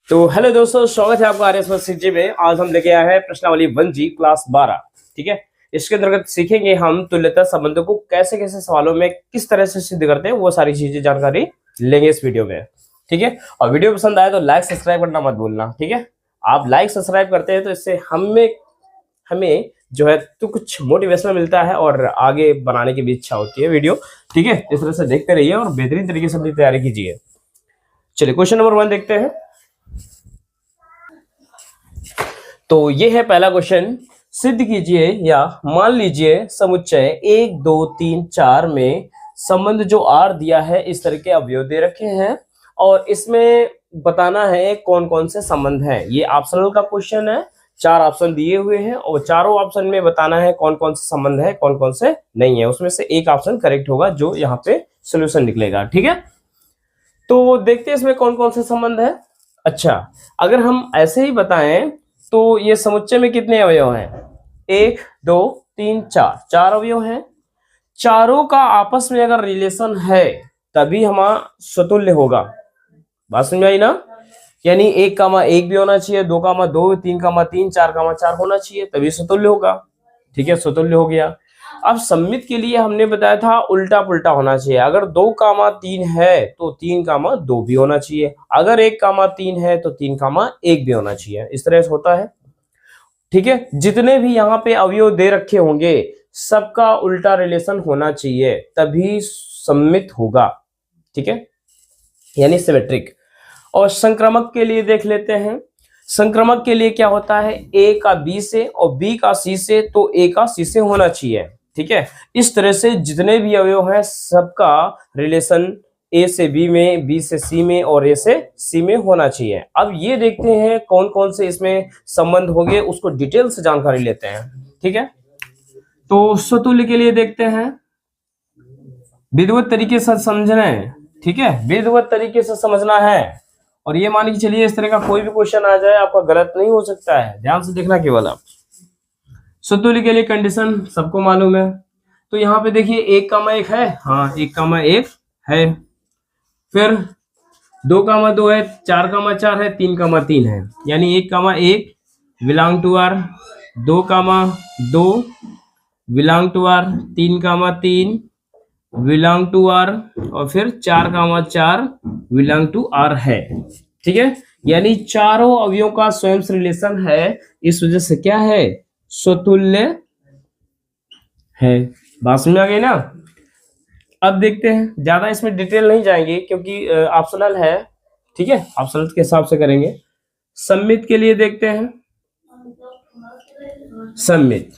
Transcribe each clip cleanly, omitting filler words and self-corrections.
तो हेलो दोस्तों, स्वागत है आपका RS में। आज हम लेके आए हैं प्रश्नावली 1G क्लास 12। ठीक है, इसके अंतर्गत सीखेंगे हम तुल्यता संबंधों को कैसे कैसे सवालों में किस तरह से सिद्ध करते हैं, वो सारी चीजें जानकारी लेंगे इस वीडियो में। ठीक है, और वीडियो पसंद आए तो लाइक सब्सक्राइब करना मत भूलना। ठीक है, आप लाइक सब्सक्राइब करते हैं तो इससे हमें जो है तो कुछ मोटिवेशन मिलता है और आगे बनाने की भी इच्छा होती है वीडियो। ठीक है, इस तरह से देखते रहिए और बेहतरीन तरीके से अपनी तैयारी कीजिए। चलिए क्वेश्चन नंबर 1 देखते हैं। तो ये है पहला क्वेश्चन। सिद्ध कीजिए या मान लीजिए समुच्चय 1 2 3 4 में संबंध जो R दिया है इस तरह के अवयव दे रखे हैं और इसमें बताना है कौन कौन से संबंध हैं। ये ऑप्शनल का क्वेश्चन है, 4 ऑप्शन दिए हुए हैं और चारों ऑप्शन में बताना है कौन कौन से संबंध है कौन कौन से नहीं है। उसमें से एक ऑप्शन करेक्ट होगा जो यहाँ पे सोल्यूशन निकलेगा। ठीक है, तो देखते हैं इसमें कौन कौन से संबंध है। अच्छा, अगर हम ऐसे ही बताएं तो ये समुच्चय में कितने अवयव हैं? 1 2 3 4, 4 अवयव हैं। चारों का आपस में अगर रिलेशन है तभी हमारा स्वतुल्य होगा। बात समझ आई ना? यानी 1, 1 भी होना चाहिए, 2, 2, 3, 3, 4, 4 होना चाहिए तभी स्वतुल्य होगा। ठीक है, स्वतुल्य हो गया। अब सममित के लिए हमने बताया था उल्टा पुल्टा होना चाहिए। अगर 2, 3 है तो 3, 2 भी होना चाहिए। अगर 1, 3 है तो 3, 1 भी होना चाहिए। इस तरह से होता है। ठीक है, जितने भी यहाँ पे अवयव दे रखे होंगे सबका उल्टा रिलेशन होना चाहिए तभी सममित होगा। ठीक है, यानी सिमेट्रिक। और संक्रमक के लिए देख लेते हैं। संक्रमक के लिए क्या होता है? A का B से और B का C से, तो A का C से होना चाहिए। ठीक है, इस तरह से जितने भी अवयव हैं सबका रिलेशन A से B में, B से C में और A से C में होना चाहिए। अब ये देखते हैं कौन कौन से इसमें संबंध होंगे, उसको डिटेल से जानकारी लेते हैं। ठीक है, तो स्वतुल्य के लिए देखते हैं। विधिवत तरीके से समझना है। ठीक है, विधिवत तरीके से समझना है और ये मान के चलिए इस तरह का कोई भी क्वेश्चन आ जाए आपका गलत नहीं हो सकता है। ध्यान से देखना केवल आप। स्वतुल्य के लिए कंडीशन सबको मालूम है। तो यहाँ पे देखिए 1, 1 है। हाँ, 1, 1 है। फिर 2, 2 है, 4, 4 है, 3, 3 है। यानी 1, 1 belong to R, 2, 2 belong to R, 3, 3 belong to R और फिर 4, 4 बिलोंग टू R है। ठीक है, यानी चारों अवयवों का स्वयं से रिलेशन है। इस वजह से क्या है? स्वतुल्य है। बात समझ आ गई ना? अब देखते हैं, ज्यादा इसमें डिटेल नहीं जाएंगे क्योंकि ऑप्शनल है। ठीक है, ऑप्शनल के हिसाब से करेंगे। सममित के लिए देखते हैं। सममित,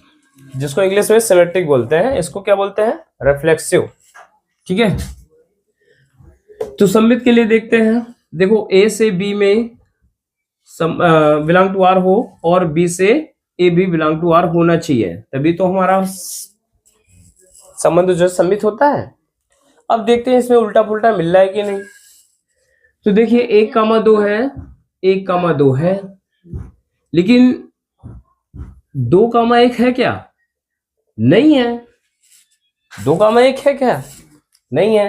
जिसको इंग्लिश में सिमेट्रिक बोलते हैं, इसको क्या बोलते हैं? रिफ्लेक्सिव। ठीक है, तो सममित के लिए देखते हैं। देखो A से B में बिलोंग टू R हो और B से A भी बिलोंग टू R होना चाहिए तभी तो हमारा संबंध जो सममित होता है। अब देखते हैं इसमें उल्टा पुल्टा मिल रहा है कि नहीं। तो देखिए 1, 2 है, 1, 2 है, लेकिन 2, 1 है क्या? नहीं है। 2, 1 है क्या? नहीं है,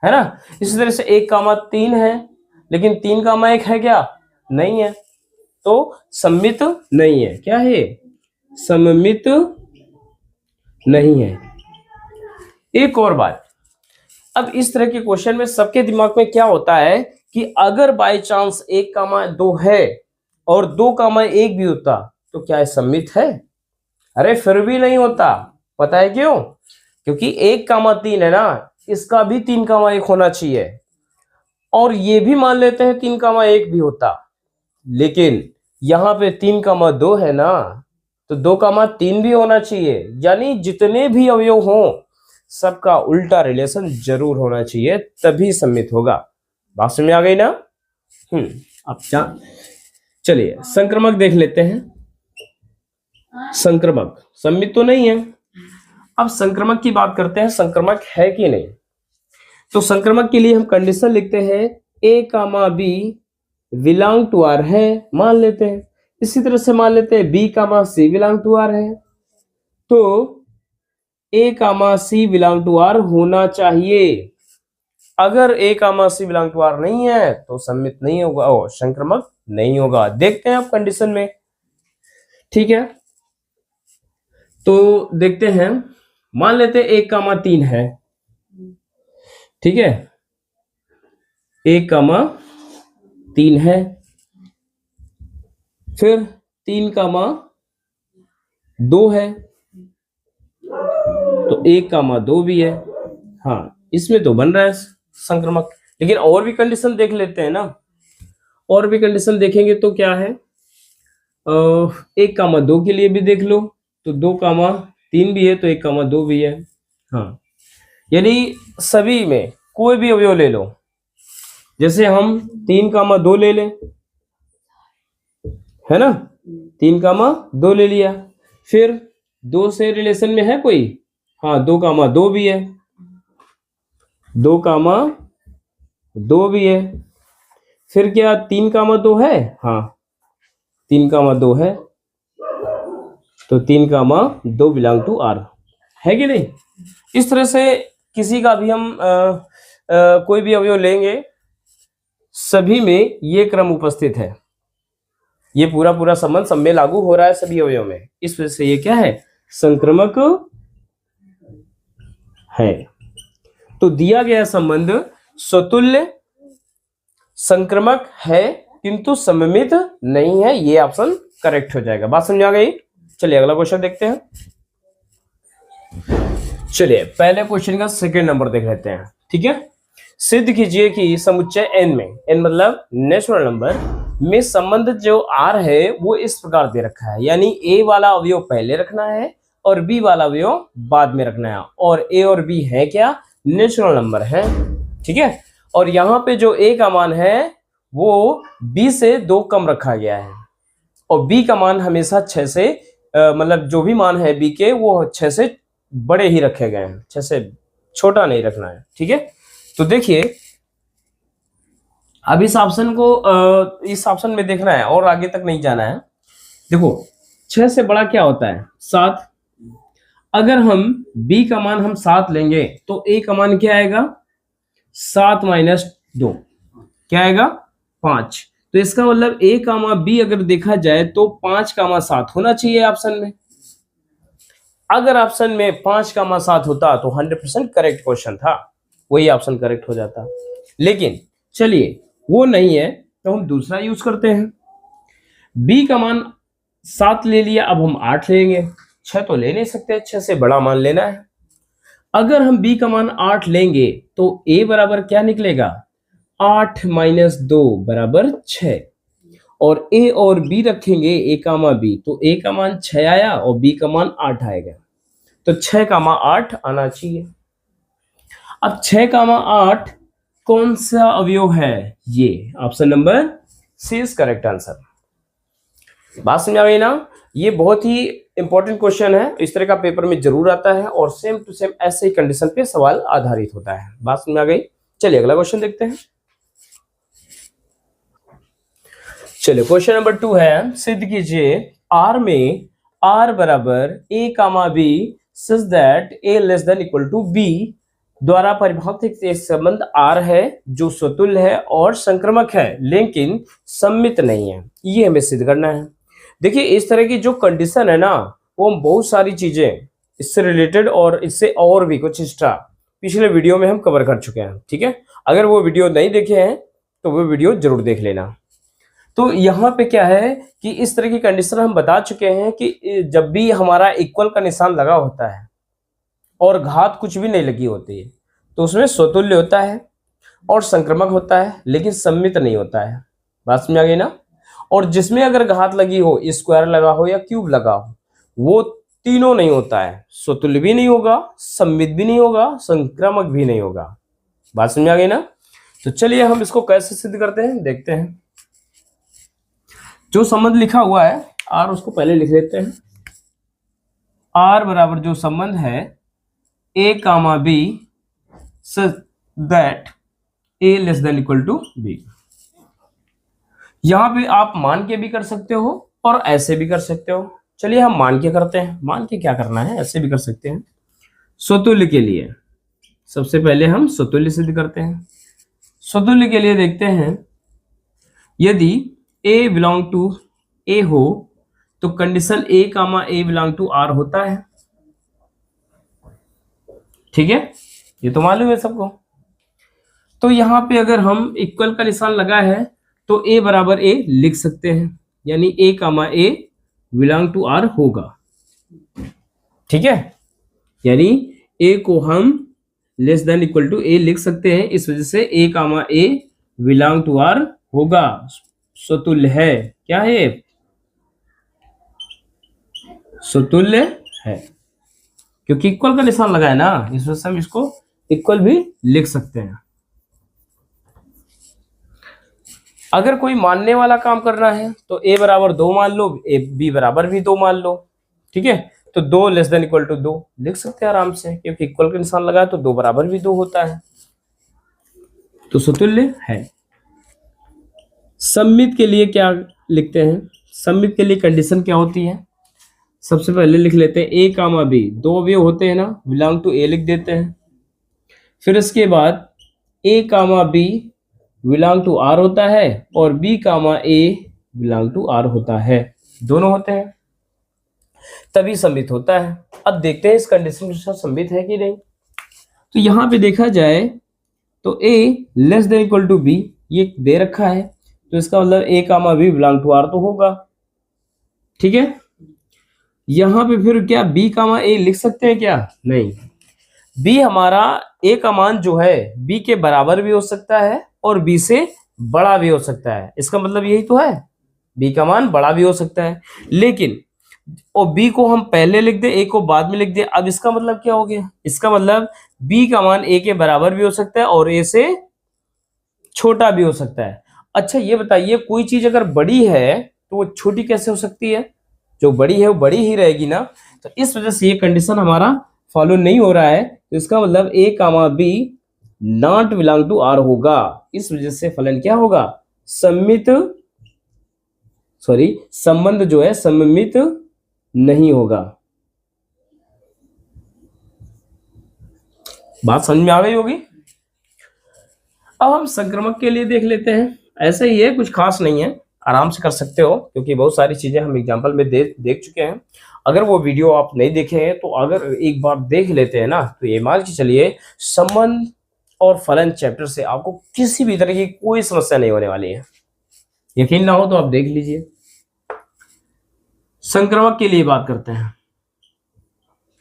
है ना? इसी तरह से 1, 3 है, लेकिन 3, 1 है क्या? नहीं है। तो सममित नहीं है। क्या है? सममित नहीं है। एक और बात, अब इस तरह के क्वेश्चन में सबके दिमाग में क्या होता है कि अगर बाय चांस 1, 2 है और 2, 1 भी होता तो क्या है? सममित है? अरे फिर भी नहीं होता। पता है क्यों? क्योंकि 1, 3 है ना, इसका भी 3, 1 होना चाहिए और ये भी मान लेते हैं 3, 1 भी होता, लेकिन यहाँ पे 3, 2 है ना, तो 2, 3 भी होना चाहिए। यानी जितने भी अवयव हों सबका उल्टा रिलेशन जरूर होना चाहिए तभी सममित होगा। बात समझ में आ गई ना? अब चलिए संक्रमक देख लेते हैं। संक्रमक सममित तो नहीं है। अब संक्रमक की बात करते हैं, संक्रमक है कि नहीं। तो संक्रमक के लिए हम कंडीशन लिखते हैं A, B belong to R है, मान लेते हैं। इसी तरह से मान लेते हैं B, C belong to R है, तो A, C belong to R होना चाहिए। अगर A comma C belong to R नहीं है तो सम्मित नहीं होगा, ओ संक्रमक नहीं होगा। देखते हैं आप कंडीशन में, ठीक है। तो देखते हैं, मान लेते हैं 1,3 है, ठीक है, 1,3 है, फिर 3,2 है, तो 1,2 भी है। हाँ, इसमें तो बन रहा है संक्रमक, लेकिन और भी कंडीशन देख लेते हैं ना। और भी कंडीशन देखेंगे तो क्या है, 1,2 के लिए भी देख लो, तो 2,3 भी है, तो 1,2 भी है। हाँ, यानी सभी में कोई भी अवयव ले लो, जैसे हम 3,2 ले लें, है ना, 3,2 ले लिया, फिर 2 से रिलेशन में है कोई, हाँ 2,2 भी है, 2,2 भी है, फिर क्या 3,2 है, हाँ 3,2 है, तो 3,2 बिलोंग टू आर, है कि नहीं। इस तरह से किसी का भी हम कोई भी अवयव लेंगे, सभी में ये क्रम उपस्थित है, ये पूरा पूरा संबंध सब में लागू हो रहा है सभी अवयव में, इस वजह से ये क्या है, संक्रमक है। तो दिया गया संबंध स्वतुल्य संक्रमक है किंतु सममित नहीं है, ये ऑप्शन करेक्ट हो जाएगा। बात समझ आ गई। चलिए अगला क्वेश्चन देखते हैं। चलिए पहले क्वेश्चन का सेकंड नंबर देख लेते हैं, ठीक है। सिद्ध कीजिए कि समुच्चय n में, n मतलब नेचुरल नंबर में, संबंध जो r है वो इस प्रकार दे रखा है, यानी a वाला अवयव पहले रखना है और b वाला अवयव बाद में रखना है, और a और b है क्या, नेचुरल नंबर है, ठीक है। और यहाँ पे जो a का मान है वो b से 2 कम रखा गया है, और b का मान हमेशा 6 से मतलब जो भी मान है b के वो 6 से बड़े ही रखे गए हैं, 6 से छोटा नहीं रखना है, ठीक है। तो देखिए अब इस ऑप्शन में देखना है और आगे तक नहीं जाना है। देखो 6 से बड़ा क्या होता है, 7। अगर हम b का मान हम 7 लेंगे तो a का मान क्या आएगा, 7 माइनस 2 क्या आएगा, 5। तो इसका मतलब a कामा b अगर देखा जाए तो 5,7 होना चाहिए ऑप्शन में। अगर ऑप्शन में 5,7 होता तो 100% करेक्ट क्वेश्चन था, वही ऑप्शन करेक्ट हो जाता। लेकिन चलिए वो नहीं है तो हम दूसरा यूज करते हैं। b का मान 7 ले लिया, अब हम 8 लेंगे, 6 तो ले नहीं सकते, 6 से बड़ा मान लेना है। अगर हम b का मान 8 लेंगे तो a बराबर क्या निकलेगा, 8 माइनस 2 बराबर 6, और a और b रखेंगे, a कामा b, तो a का मान 6 आया और b का मान 8 आएगा, तो 6,8 आना चाहिए। अब 6,8 कौन सा अवयव है, ये option number C is correct answer. बात समझ आ गई ना। ये बहुत ही इंपॉर्टेंट क्वेश्चन है, इस तरह का पेपर में जरूर आता है, और सेम टू सेम ऐसे ही कंडीशन पे सवाल आधारित होता है। बात समझ आ गई। चलिए अगला क्वेश्चन देखते हैं। चलिए क्वेश्चन नंबर 2 है, सिद्ध कीजिए R में R बराबर a comma b such that a less than equal to b द्वारा परिभाषित एक संबंध R है जो स्वतुल्य है और संक्रमक है लेकिन सम्मित नहीं है, ये हमें सिद्ध करना है। देखिए इस तरह की जो कंडीशन है ना, वो हम बहुत सारी चीजें इससे रिलेटेड और इससे और भी कुछ एक्स्ट्रा पिछले वीडियो में हम कवर कर चुके हैं, ठीक है। अगर वो वीडियो नहीं देखे हैं तो वो वीडियो जरूर देख लेना। तो यहाँ पे क्या है कि इस तरह की कंडीशन हम बता चुके हैं कि जब भी हमारा इक्वल का निशान लगा होता है और घात कुछ भी नहीं लगी होती है तो उसमें स्वतुल्य होता है और संक्रमक होता है लेकिन सम्मित नहीं होता है। बात समझ आ गई ना। और जिसमें अगर घात लगी हो, स्क्वायर लगा हो या क्यूब लगा हो, वो तीनों नहीं होता है, स्वतुल्य भी नहीं होगा, सम्मित भी नहीं होगा, संक्रमक भी नहीं होगा। बात समझ आ गई ना। तो चलिए हम इसको कैसे सिद्ध करते हैं देखते हैं। जो संबंध लिखा हुआ है R, उसको पहले लिख लेते हैं। R बराबर जो संबंध है a comma b such that a less than equal to b। यहां पे आप मान के भी कर सकते हो और ऐसे भी कर सकते हो। चलिए हम मान के करते हैं। मान के क्या करना है, ऐसे भी कर सकते हैं। स्वतुल्य के लिए सबसे पहले हम स्वतुल्य सिद्ध करते हैं। स्वतुल्य के लिए देखते हैं, यदि A बिलोंग टू A हो तो condition A comma A belong to R होता है। ठीक है, ये तो मालूम है सबको। तो यहां पे अगर हम इक्वल का निशान लगा है तो A बराबर A लिख सकते हैं, यानी A comma A belong to R होगा। ठीक है, यानी A को हम less than equal to A लिख सकते हैं, इस वजह से A comma A belong to R होगा। स्वतुल्य है, क्या है? स्वतुल्य है, क्योंकि इक्वल का निशान लगा है ना, इस वजह से हम इसको इक्वल भी लिख सकते हैं। अगर कोई मानने वाला काम करना है तो A बराबर 2 मान लो, B बराबर भी 2 मान लो। ठीक है, तो 2 लेस देन इक्वल टू 2 लिख सकते हैं आराम से, क्योंकि इक्वल का निशान लगा है तो 2 बराबर भी 2 होता है, तो स्वतुल्य है। सममित के लिए क्या लिखते हैं? सममित के लिए कंडीशन क्या होती है? सबसे पहले लिख लेते हैं A कामा B, 2 अवयव होते हैं ना, बिलोंग टू A लिख देते हैं। फिर इसके बाद A comma B belong to R होता है और B comma A belong to R होता है, दोनों होते हैं, तभी सममित होता है। अब देखते हैं इस कंडीशन के साथ सममित है कि नहीं। तो यहां पे देखा जाए तो A less than equal to B ये दे रखा है, तो इसका मतलब A comma B belong to R तो होगा। ठीक है, यहां पे फिर क्या B कामा A लिख सकते हैं क्या? नहीं, B हमारा A का मान जो है B के बराबर भी हो सकता है और B से बड़ा भी हो सकता है, इसका मतलब यही तो है, B का मान बड़ा भी हो सकता है। लेकिन और B को हम पहले लिख दे, A को बाद में लिख दे, अब इसका मतलब क्या हो गया? इसका मतलब B का मान A के बराबर भी हो सकता है और A से छोटा भी हो सकता है। अच्छा ये बताइए, कोई चीज अगर बड़ी है तो वो छोटी कैसे हो सकती है? जो बड़ी है वो बड़ी ही रहेगी ना, तो इस वजह से ये कंडीशन हमारा फॉलो नहीं हो रहा है, तो इसका मतलब A comma B not belong to R होगा। इस वजह से फलन क्या होगा? संबंध जो है सममित नहीं होगा। बात समझ में आ गई होगी। अब हम संक्रमक के लिए देख लेते हैं। ऐसा ही है, कुछ खास नहीं है, आराम से कर सकते हो, क्योंकि बहुत सारी चीजें हम एग्जांपल में देख चुके हैं। अगर वो वीडियो आप नहीं देखे हैं तो अगर एक बार देख लेते हैं ना, तो ये मान के चलिए संबंध और फलन चैप्टर से आपको किसी भी तरह की कोई समस्या नहीं होने वाली है। यकीन ना हो तो आप देख लीजिए। संक्रमक के लिए बात करते हैं।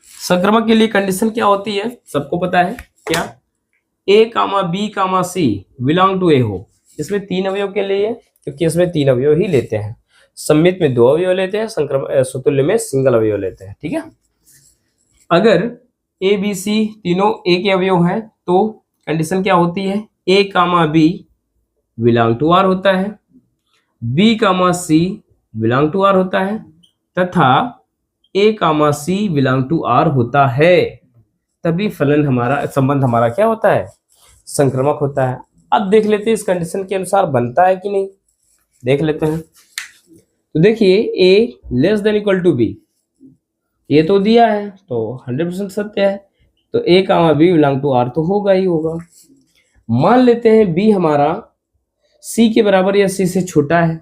संक्रमक के लिए कंडीशन क्या होती है? सबको पता है क्या? A comma B comma C belong to A हो। इसमें 3 अवयव के लिए, क्योंकि इसमें 3 अवयव ही लेते हैं। सममित में 2 अवयव लेते हैं, स्वतुल्य में सिंगल अवयव लेते हैं। ठीक है, अगर A B C तीनों A के अवयव हैं तो कंडीशन क्या होती है? A comma B belong to R होता है, B comma C belong to R होता है तथा A comma C belong to R होता है, तभी फलन हमारा संबंध हमारा क्या होता है? संक्रमक होता है। अब देख लेते हैं इस कंडीशन के अनुसार बनता है कि नहीं, देख लेते हैं। तो देखिए A less than equal to B, ये तो दिया है तो 100% सत्य है, तो A comma B belong to R तो होगा ही होगा। मान लेते हैं B हमारा C के बराबर या C से छोटा है,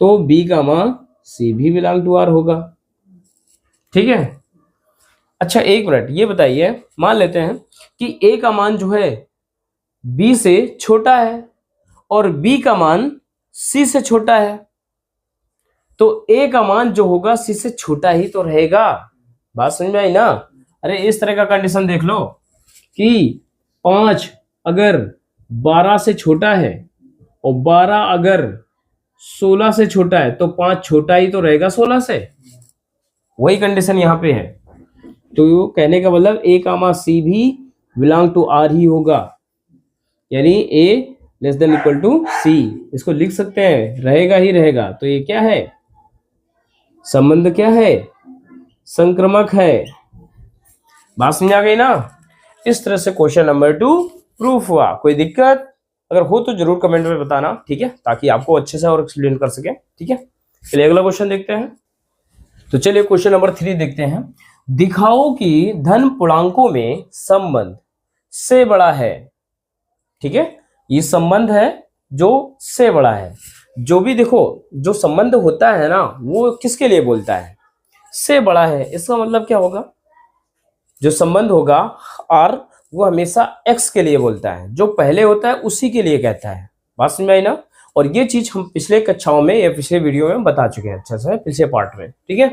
तो B कामा C भी बिलोंग टू R होगा। ठीक है, अच्छा एक मिनट, ये बताइए, मान लेते हैं कि A का मान जो है B से छोटा है और B का मान C से छोटा है, तो A का मान जो होगा C से छोटा ही तो रहेगा। बात समझ में आई ना? अरे इस तरह का कंडीशन देख लो कि 5 अगर 12 से छोटा है और 12 अगर 16 से छोटा है, तो 5 छोटा ही तो रहेगा 16 से। वही कंडीशन यहाँ पे है, तो कहने का मतलब A कामा C भी बिलोंग टू R ही होगा, यानी A less than equal to C। इसको लिख सकते हैं, रहेगा ही रहेगा। तो ये क्या है? संबंध क्या है? संक्रमक है। बात समझ आ गई ना? इस तरह से क्वेश्चन नंबर 2 प्रूफ हुआ। कोई दिक्कत अगर हो तो जरूर कमेंट में बताना, ठीक है, ताकि आपको अच्छे से और एक्सप्लेन कर सके। ठीक है, चलिए अगला क्वेश्चन देखते हैं। तो चलिए क्वेश्चन नंबर 3 देखते हैं। दिखाओ कि धन पूर्णांकों में संबंध से बड़ा है। ठीक है, ये संबंध है जो से बड़ा है। जो भी देखो जो संबंध होता है ना वो किसके लिए बोलता है, से बड़ा है। इसका मतलब क्या होगा, जो संबंध होगा आर वो हमेशा एक्स के लिए बोलता है, जो पहले होता है उसी के लिए कहता है। बात समझ में आई ना। और ये चीज हम पिछले कक्षाओं में या पिछले वीडियो में बता चुके हैं अच्छे से, पिछले पार्ट में। ठीक है,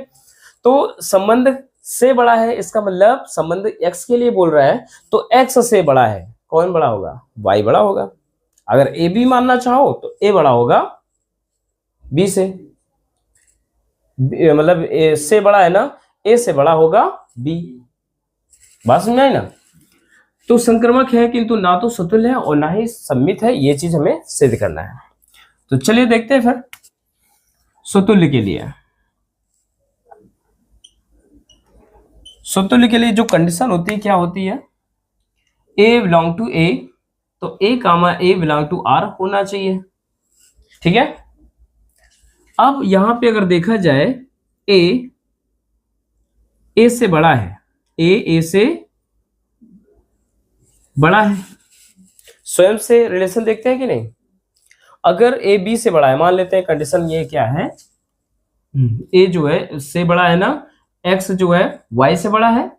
तो संबंध से बड़ा है, इसका मतलब संबंध एक्स के लिए बोल रहा है, तो एक्स से बड़ा है। कौन बड़ा होगा, वाई बड़ा होगा। अगर ए बी मानना चाहो तो ए बड़ा होगा बी से, मतलब ए से बड़ा है ना, ए से बड़ा होगा बी। बात समझ में आई ना। तो संक्रमक है किंतु ना तो सतुल्य है और ना ही सम्मित है, ये चीज हमें सिद्ध करना है। तो चलिए देखते हैं फिर सतुल्य के लिए। सतुल्य के लिए जो कंडीशन होती है क्या होती है, ए बिलोंग टू ए, तो ए कामा ए बिलोंग टू आर होना चाहिए। ठीक है, अब यहां पे अगर देखा जाए ए से बड़ा है, ए से बड़ा है, स्वयं से रिलेशन देखते हैं कि नहीं। अगर ए बी से बड़ा है, मान लेते हैं कंडीशन ये क्या है, ए जो है से बड़ा है ना, एक्स जो है वाई से बड़ा है,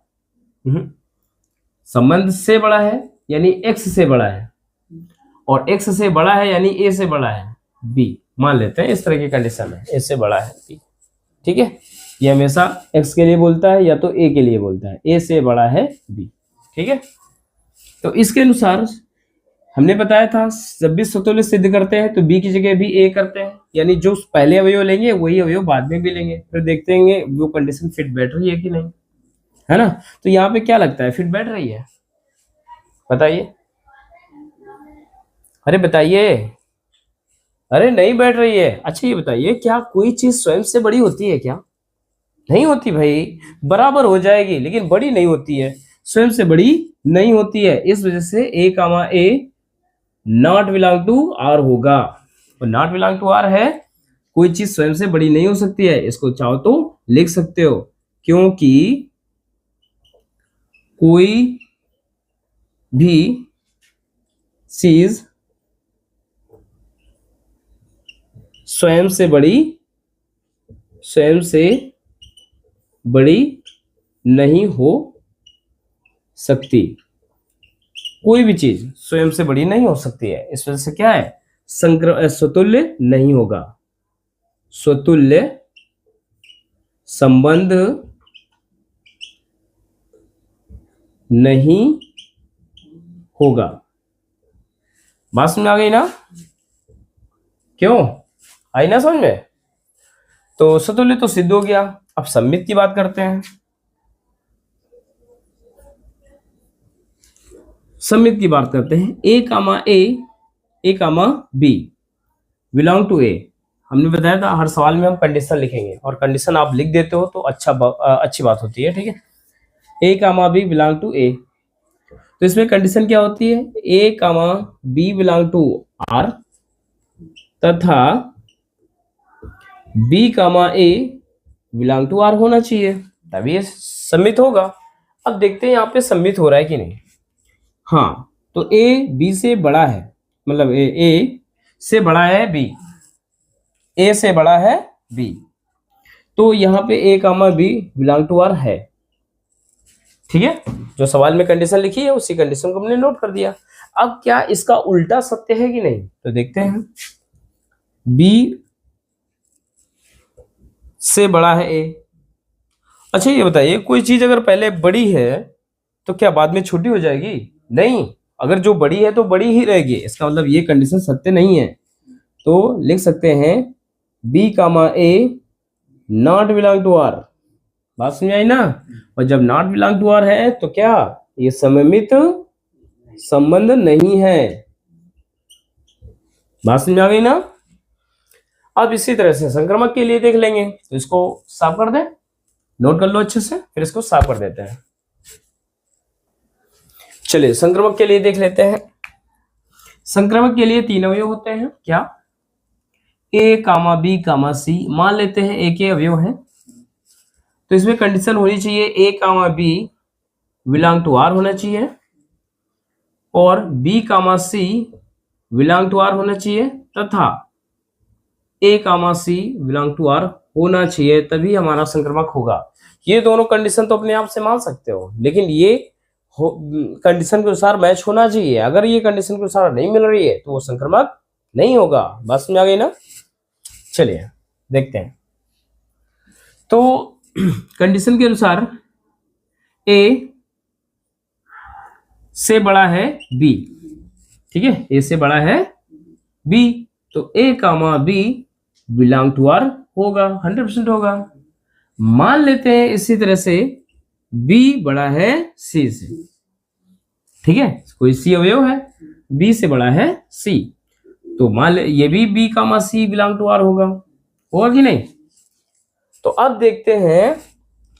संबंध से बड़ा है यानी एक्स से बड़ा है, और एक्स से बड़ा है यानी ए से बड़ा है बी। मान लेते हैं इस तरह की कंडीशन है, ए से बड़ा है बी। ठीक है, ये हमेशा एक्स के लिए बोलता है या तो ए के लिए बोलता है, ए से बड़ा है बी। ठीक है, तो इसके अनुसार हमने बताया था जब भी सतुल्य सिद्ध करते हैं तो बी की जगह भी ए करते हैं, यानी जो पहले अवयव लेंगे वही अवयव बाद में भी लेंगे, फिर देखते हैं वो कंडीशन फिट बैठ रही है कि नहीं, है ना। तो यहाँ पे क्या लगता है, फिट बैठ रही है, बताइए, अरे बताइए, अरे नहीं बैठ रही है। अच्छा ये बताइए, क्या कोई चीज स्वयं से बड़ी होती है क्या, नहीं होती भाई, बराबर हो जाएगी लेकिन बड़ी नहीं होती है, स्वयं से बड़ी नहीं होती है। इस वजह से ए कामा A not belong to R होगा, और नॉट बिलोंग टू आर है, कोई चीज स्वयं से बड़ी नहीं हो सकती है। इसको चाहो तो लिख सकते हो, क्योंकि कोई भी चीज स्वयं से बड़ी नहीं हो सकती, कोई भी चीज स्वयं से बड़ी नहीं हो सकती है। इस वजह से क्या है, स्वतुल्य नहीं होगा, स्वतुल्य संबंध नहीं होगा। बात समझ आ गई ना, क्यों आई ना समझ में। तो सतुल्य तो सिद्ध हो गया, अब सम्मित की बात करते हैं। सम्मित की बात करते हैं, a comma B belong to ए। हमने बताया था हर सवाल में हम कंडीशन लिखेंगे, और कंडीशन आप लिख देते हो तो अच्छी बात होती है। ठीक है, A comma B belong to A, तो इसमें कंडीशन क्या होती है, A comma B belong to R तथा B comma A belong to R होना चाहिए, तभी ये सम्मित होगा। अब देखते हैं यहाँ पे सम्मित हो रहा है कि नहीं। हाँ, तो ए बी से बड़ा है, मतलब ए से बड़ा है बी, ए से बड़ा है बी, तो यहाँ पे ए comma B belong to are है। ठीक है, जो सवाल में कंडीशन लिखी है उसी कंडीशन को हमने नोट कर दिया। अब क्या इसका उल्टा सत्य है कि नहीं, तो देखते हैं। बी से बड़ा है ए। अच्छा ये बताइए, कोई चीज अगर पहले बड़ी है तो क्या बाद में छोटी हो जाएगी, नहीं, अगर जो बड़ी है तो बड़ी ही रहेगी, इसका मतलब ये कंडीशन सत्य नहीं है। तो लिख सकते हैं B comma A not belong to R. बात समझ आई ना। और जब नॉट बिलोंग टू आर है तो क्या ये सममित संबंध नहीं है। बात समझ आ गई ना। अब इसी तरह से संक्रमक के लिए देख लेंगे, तो इसको साफ कर दें, नोट कर लो अच्छे से, फिर इसको साफ कर देते हैं। चलिए संक्रमक के लिए देख लेते हैं। संक्रमक के लिए 3 अवयव होते हैं, क्या, ए कामा बी कामा सी। मान लेते हैं ए के अवयव हैं, तो इसमें कंडीशन होनी चाहिए A comma B belong to R होना चाहिए, और B comma C belong to R होना चाहिए तथा A comma C belong to R होना चाहिए, तभी हमारा संक्रमक होगा। ये दोनों कंडीशन तो अपने आप से मान सकते हो, लेकिन ये कंडीशन के अनुसार मैच होना चाहिए। अगर ये कंडीशन के अनुसार नहीं मिल रही है तो वो संक्रमक नहीं होगा। बस में आ गई ना। चलिए देखते हैं। तो कंडीशन के अनुसार ए से बड़ा है बी, ठीक है, ए से बड़ा है बी, तो ए comma B belong to R होगा, 100% होगा। मान लेते हैं इसी तरह से बी बड़ा है सी से, ठीक है, कोई सी अवयव है, बी से बड़ा है सी, तो मान ले ये भी B comma C belong to R होगा कि नहीं। तो अब देखते हैं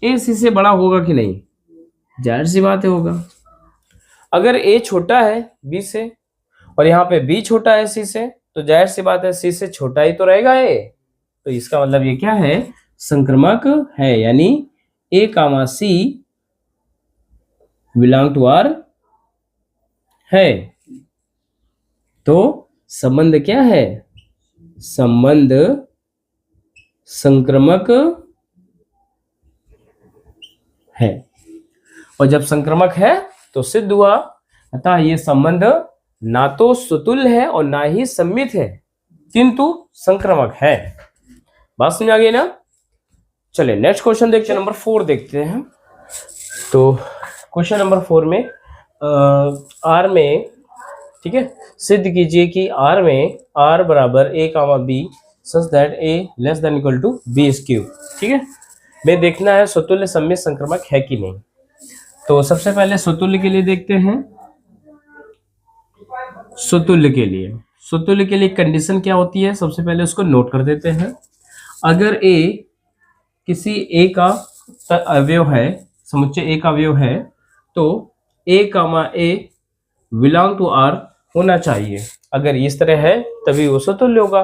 ए सी से बड़ा होगा कि नहीं। जाहिर सी बात है होगा। अगर ए छोटा है बी से और यहाँ पे बी छोटा है सी से, तो जाहिर सी बात है सी से छोटा ही तो रहेगा ए। तो इसका मतलब ये क्या है, संक्रमक है, यानी A comma C belong to are है। तो संबंध क्या है, संबंध संक्रमक है। और जब संक्रमक है तो सिद्ध हुआ, अतः ये संबंध ना तो सुतुल्य है और ना ही सम्मित है, किंतु संक्रमक है। बात समझ आ गई ना। चलिए नेक्स्ट क्वेश्चन देखते हैं, नंबर 4 देखते हैं। तो क्वेश्चन नंबर 4 में आर में, ठीक है, सिद्ध कीजिए कि आर में आर बराबर a comma b such that a less than equal to B cube, ठीक है। मैं देखना है स्वतुल्य सम्मित संक्रमक है कि नहीं। तो सबसे पहले स्वतुल्य के लिए देखते हैं। स्वतुल्य के लिए कंडीशन क्या होती है, सबसे पहले उसको नोट कर देते हैं। अगर ए किसी ए का अवयव है, समुच्चय ए का अवयव है, तो ए कामा ए बिलोंग टू आर होना चाहिए। अगर इस तरह है तभी वो स्वतुल्य होगा।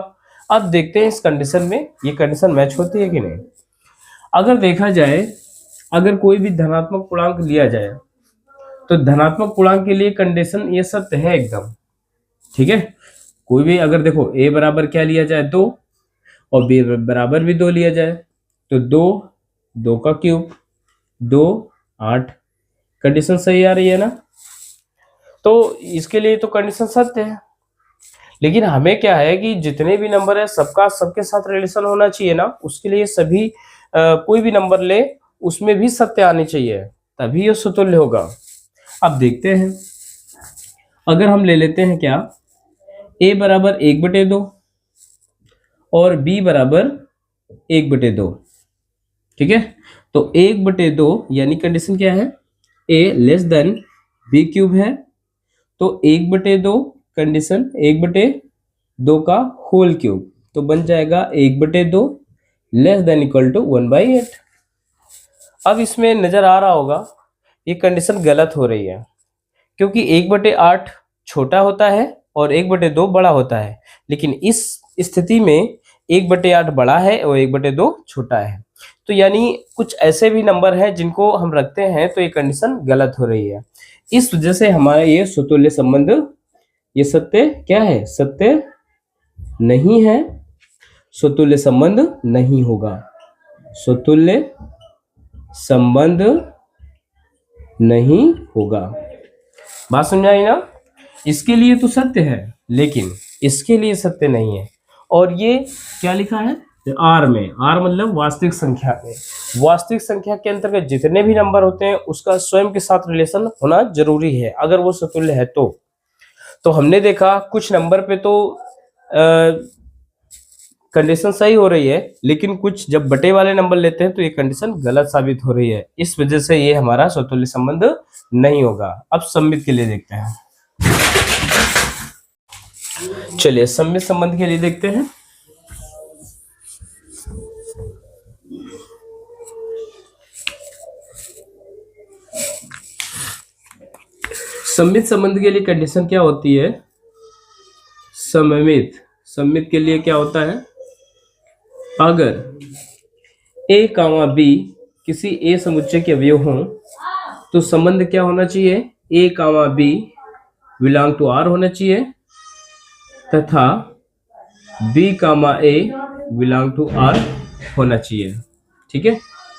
अब देखते हैं इस कंडीशन में ये कंडीशन मैच होती है कि नहीं। अगर देखा जाए, अगर कोई भी धनात्मक पूर्णांक लिया जाए तो धनात्मक पूर्णांक के लिए कंडीशन ये सत्य है एकदम, ठीक है। कोई भी अगर देखो ए बराबर क्या लिया जाए 2 और बी बराबर भी 2 लिया जाए, तो 2 का क्यूब 2 8, कंडीशन सही आ रही है ना। तो इसके लिए तो कंडीशन सत्य है, लेकिन हमें क्या है कि जितने भी नंबर है सबका सबके साथ रिलेशन होना चाहिए ना। उसके लिए सभी कोई भी नंबर ले उसमें भी सत्य आनी चाहिए, तभी ये स्वतुल्य होगा। अब देखते हैं, अगर हम ले लेते हैं क्या, a बराबर 1/2 और b बराबर 1/2, ठीक है। तो 1/2 यानी कंडीशन क्या है, a less then b cube है, तो 1/2 कंडीशन 1/2 का होल क्यूब, तो बन जाएगा 1/2 लेस देन इक्वल टू 1/8। अब इसमें नजर आ रहा होगा ये कंडीशन गलत हो रही है, क्योंकि 1/8 छोटा होता है और 1/2 बड़ा होता है, लेकिन इस स्थिति में 1/8 बड़ा है और 1/2 छोटा है। तो यानी कुछ ऐसे भी नंबर हैं जिनको हम रखते हैं तो ये कंडीशन गलत हो रही है। इस वजह से हमारा ये स्वतुल्य संबंध, ये सत्य क्या है, सत्य नहीं है, स्वतुल्य संबंध नहीं होगा, स्वतुल्य संबंध नहीं होगा। बात समझ आई ना। इसके लिए तो सत्य है लेकिन इसके लिए सत्य नहीं है। और ये क्या लिखा है आर में, आर मतलब वास्तविक संख्या में। वास्तविक संख्या के अंतर्गत जितने भी नंबर होते हैं उसका स्वयं के साथ रिलेशन होना जरूरी है अगर वो स्वतुल्य है तो हमने देखा कुछ नंबर पे तो कंडीशन सही हो रही है, लेकिन कुछ जब बटे वाले नंबर लेते हैं तो ये कंडीशन गलत साबित हो रही है। इस वजह से ये हमारा स्वतुल्य संबंध नहीं होगा। अब सम्मित के लिए देखते हैं। चलिए सम्मित संबंध के लिए देखते हैं। सम्मित संबंध के लिए कंडीशन क्या होती है, सम्मित के लिए क्या होता है, अगर a कामा b किसी a समुच्चय के अवयव हों तो संबंध क्या होना चाहिए, a comma b belong to R होना चाहिए तथा B comma A belong to R होना चाहिए। ठीक है,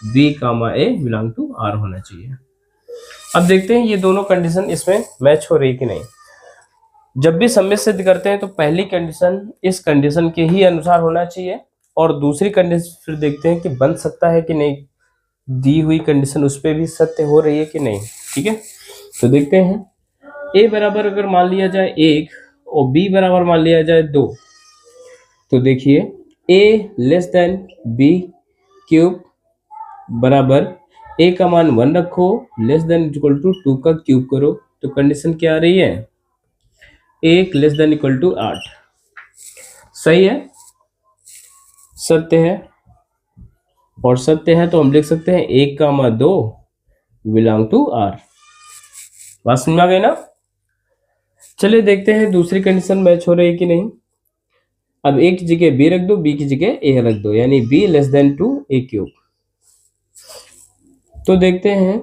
B comma A belong to R होना चाहिए। अब देखते हैं ये दोनों कंडीशन इसमें मैच हो रही कि नहीं। जब भी सम्मिश्र सिद्ध करते हैं तो पहली कंडीशन इस कंडीशन के ही अनुसार होना चाहिए और दूसरी कंडीशन फिर देखते हैं कि बन सकता है कि नहीं, दी हुई कंडीशन उस पर भी सत्य हो रही है कि नहीं। ठीक है, तो देखते हैं a बराबर अगर मान लिया जाए 1 और b बराबर मान लिया जाए 2, तो देखिए a less then b cube बराबर a का मान 1 रखो, लेस देन इक्वल टू 2 का क्यूब करो, तो कंडीशन क्या आ रही है, 1 लेस देन इक्वल टू 8। सही है, सत्य है, और सत्य है तो हम लिख सकते हैं 1 कामा 2 बिलोंग टू आर। बात समझ में आ गई ना। चलिए देखते हैं दूसरी कंडीशन मैच हो रही है कि नहीं। अब a की जगह b रख दो, b की जगह a रख दो, यानी b less than to a cube. तो देखते हैं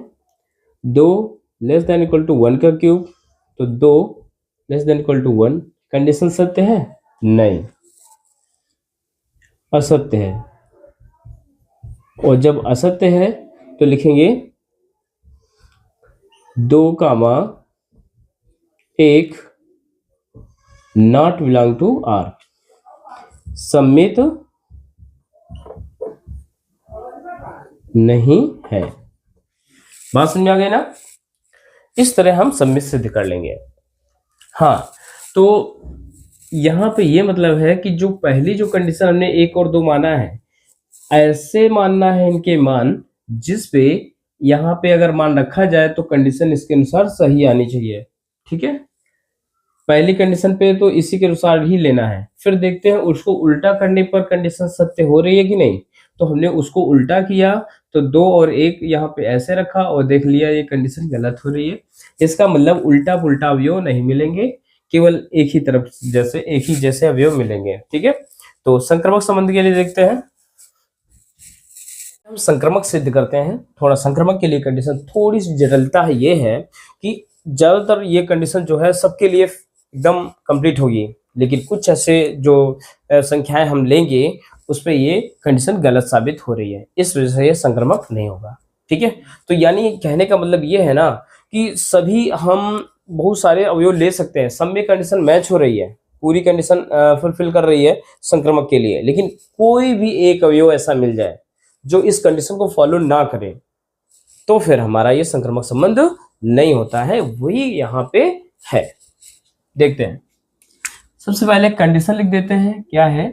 2 लेस देन इक्वल टू 1 का क्यूब, तो 2 less than equal to 1। Condition सत्य है? नहीं, असत्य है। और जब असत्य है तो लिखेंगे 2 कामा 1 नॉट बिलोंग टू आर, सम्मित नहीं है। बात समझ में आ गई ना। इस तरह हम सम्मित सिद्ध कर लेंगे। हाँ, तो यहां पे ये मतलब है कि जो पहली जो कंडीशन हमने 1 और 2 माना है, ऐसे मानना है इनके मान जिस पे यहाँ पे अगर मान रखा जाए तो कंडीशन इसके अनुसार सही आनी चाहिए। ठीक है, पहली कंडीशन पे तो इसी के अनुसार ही लेना है। फिर देखते हैं उसको उल्टा करने पर कंडीशन सत्य हो रही है कि नहीं। तो हमने उसको उल्टा किया तो 2 और 1 यहाँ पे ऐसे रखा और देख लिया ये कंडीशन गलत हो रही है। इसका मतलब उल्टा पुल्टा अवयव नहीं मिलेंगे, केवल एक ही तरफ जैसे एक ही जैसे अवयव मिलेंगे। ठीक है, तो संक्रमक संबंध के लिए देखते हैं। हम संक्रमक सिद्ध करते हैं। थोड़ा संक्रमक के लिए कंडीशन थोड़ी सी जटिलता है, ये है कि ज्यादातर ये कंडीशन जो है सबके लिए एकदम कंप्लीट होगी, लेकिन कुछ ऐसे जो संख्याएं हम लेंगे उस पे ये कंडीशन गलत साबित हो रही है, इस वजह से ये संक्रमक नहीं होगा। ठीक है, तो यानी कहने का मतलब ये है ना कि सभी हम बहुत सारे अवयव ले सकते हैं, सब में कंडीशन मैच हो रही है, पूरी कंडीशन फुलफिल कर रही है संक्रमक के लिए, लेकिन कोई भी एक अवयव ऐसा मिल जाए जो इस कंडीशन को फॉलो ना करे तो फिर हमारा ये संक्रमक संबंध नहीं होता है, वही यहाँ पे है। देखते हैं, सबसे पहले कंडीशन लिख देते हैं। क्या है,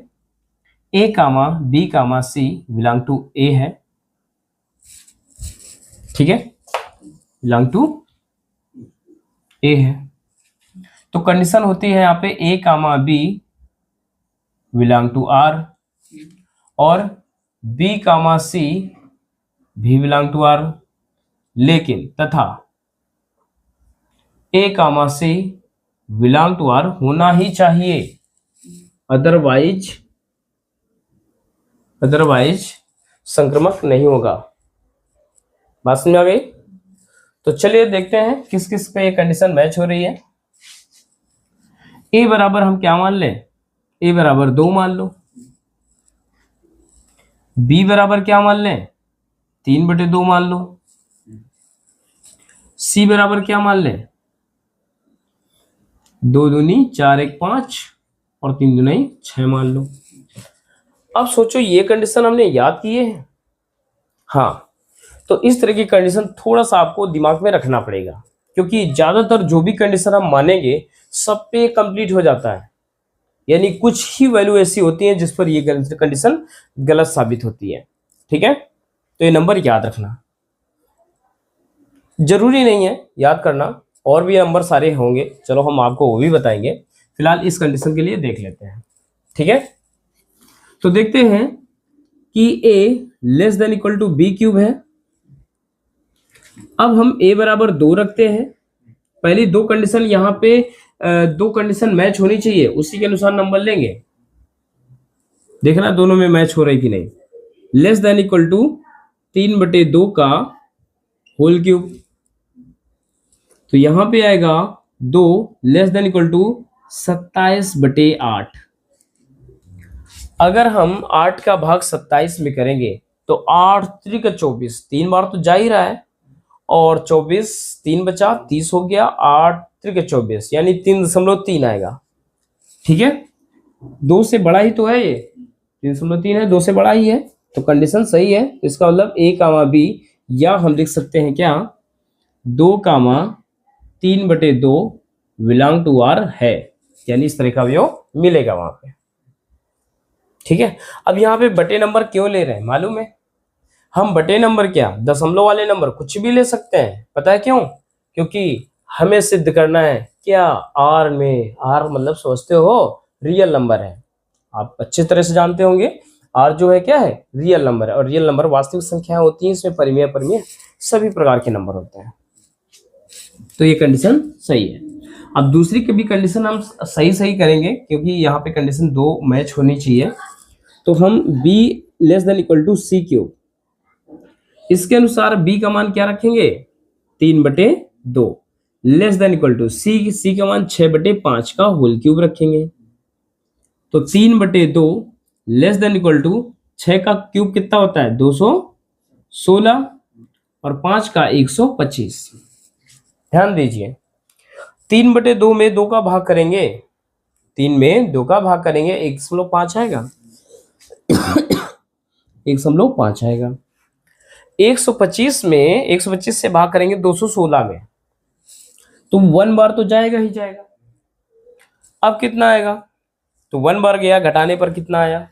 a comma b comma c belong to a है। ठीक है, बिलोंग टू a है, तो कंडीशन होती है यहाँ पे a comma b belong to r और b कामा c भी बिलोंग टू r, लेकिन तथा a comma c belong to r होना ही चाहिए, अदरवाइज संक्रमक नहीं होगा। बात समझ आ गई। तो चलिए देखते हैं किस किस पे ये कंडीशन मैच हो रही है। a बराबर हम क्या मान लें, a बराबर 2 मान लो, b बराबर क्या मान लें, 3/2 मान लो, c बराबर क्या मान लें, 2 दूनी 4 1 5 और 3 दूनी 6 मान लो। अब सोचो ये कंडीशन हमने याद किए हैं। हाँ, तो इस तरह की कंडीशन थोड़ा सा आपको दिमाग में रखना पड़ेगा, क्योंकि ज्यादातर जो भी कंडीशन हम मानेंगे सब पे कंप्लीट हो जाता है, यानी कुछ ही वैल्यू ऐसी होती है जिस पर ये कंडीशन गलत साबित होती है। ठीक है, तो ये नंबर याद रखना, जरूरी नहीं है याद करना, और भी नंबर सारे होंगे, चलो हम आपको वो भी बताएंगे। फिलहाल इस कंडीशन के लिए देख लेते हैं। ठीक है, तो देखते हैं कि a less than equal to b cube है। अब हम a बराबर 2 रखते हैं। पहली दो कंडीशन यहाँ पे दो कंडीशन मैच होनी चाहिए, उसी के अनुसार नंबर लेंगे। देखना दोनों में मैच हो रही कि नहीं। लेस देन इक्वल टू 3/2 का होल क्यूब, तो यहां पे आएगा 2 लेस देन इक्वल टू 27/8। अगर हम 8 का भाग 27 में करेंगे तो 8 त्रिक 24, 3 बार तो जा ही रहा है, और 24 3 बचा 30 हो गया, 8 त्रिक 24 यानी 3.3 आएगा। ठीक है, 2 से बड़ा ही तो है ये, 3.3 है, 2 से बड़ा ही है, तो कंडीशन सही है। तो इसका मतलब A कामा B, या हम लिख सकते हैं क्या, 2 कामा 3/2 बिलोंग टू R है, यानी इस तरह का अवयव मिलेगा वहां पे। ठीक है, अब यहाँ पे बटे नंबर क्यों ले रहे हैं मालूम है? हम बटे नंबर क्या, दशमलव वाले नंबर कुछ भी ले सकते हैं, पता है क्यों? क्योंकि हमें सिद्ध करना है क्या, R में, R मतलब समझते हो रियल नंबर है, आप अच्छी तरह से जानते होंगे। R जो है क्या है, रियल नंबर है, और रियल नंबर वास्तविक संख्या होती है, इसमें परिमेय अपरिमेय सभी प्रकार के नंबर होते हैं। तो ये कंडीशन सही है। अब दूसरी कभी कंडीशन हम सही करेंगे, क्योंकि यहाँ पे कंडीशन 2 मैच होनी चाहिए। तो हम b less than equal to C cube, इसके अनुसार b का मान क्या रखेंगे, 3/2 लेस देन इक्वल टू सी का मान 6/5 का होल क्यूब रखेंगे। तो 3/2 लेस देन इक्वल टू 6 का क्यूब कितना होता है, 216, और 5 का 125। ध्यान दीजिए, 3/2 में 2 का भाग करेंगे, 3 में 2 का भाग करेंगे 1.5 आएगा, 1.5 आएगा। 125 में 125 से भाग करेंगे 216 में, तो 1 बार तो जाएगा ही जाएगा। अब कितना आएगा, तो 1 बार गया, घटाने पर कितना आया,